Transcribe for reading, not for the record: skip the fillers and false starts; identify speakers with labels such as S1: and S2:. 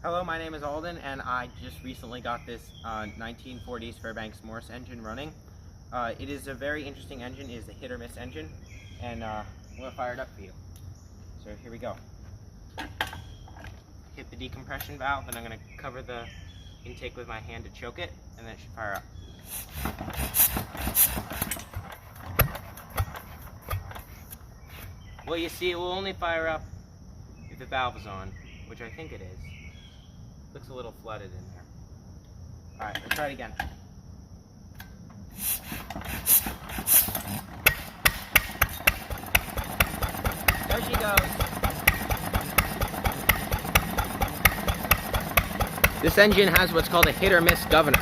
S1: Hello, my name is Alden, and I just recently got this 1940s Fairbanks Morse engine running. It is a very interesting engine. It is a hit-or-miss engine, and I'm going to fire it up for you. So here we go. Hit the decompression valve, and I'm going to cover the intake with my hand to choke it, and then it should fire up. Well, you see, it will only fire up if the valve is on, which I think it is. Looks a little flooded in there. Alright, let's try it again. There she goes. This engine has what's called a hit-or-miss governor.